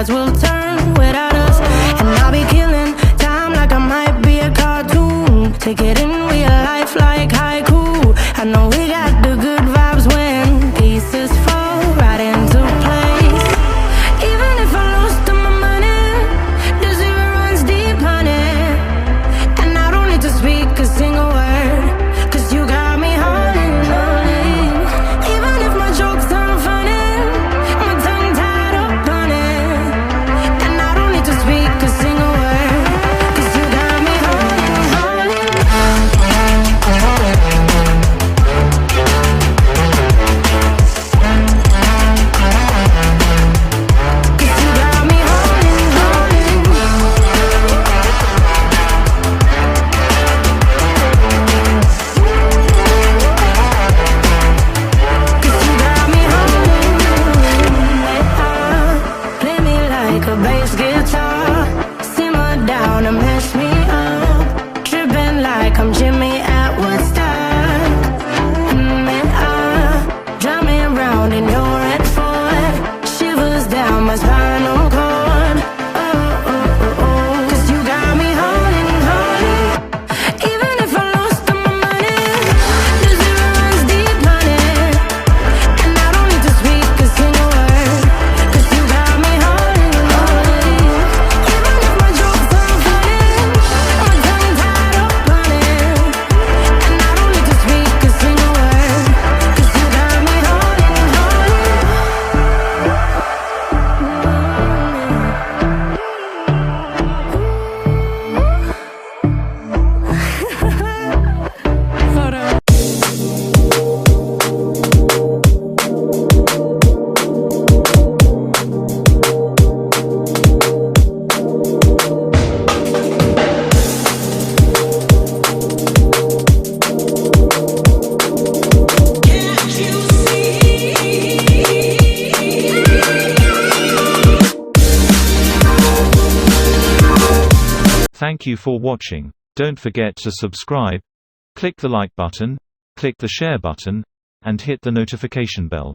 tides will turn without us. And I'll be killing time like I might be a cartoon. Take it in real life like haiku. I know we got the good vibes when pieces fall right into place. Even if I lost all my money, the zero runs deep, honey. And I don't need to speak a single word, 'cause you got me holding, holding. Even if my jokes aren't funny, my tongue tied up on it. And I don't need to speak a single word, 'cause you got me holding, holding. 'Cause you got me holding, holding. 'Cause you got me holding. Play me like a bass guitar, simmer down and mess me up, tripping like I'm Jimmy at Woodstock. Drive me around in your red Ford, shivers down my spinal cord. Oh, oh, oh, oh. 'Cause you got me holding, holding. Even if I lost all my money, the zero runs deep, honey. And I don't need to speak a single word, 'cause you got me holding, holding. Even if my jokes aren't funny, my tongue tied up on it. And I don't need to speak a single word, 'cause you got me holding, holding. Hold on. Thank you for watching. Don't forget to subscribe, click the like button, click the share button, and hit the notification bell.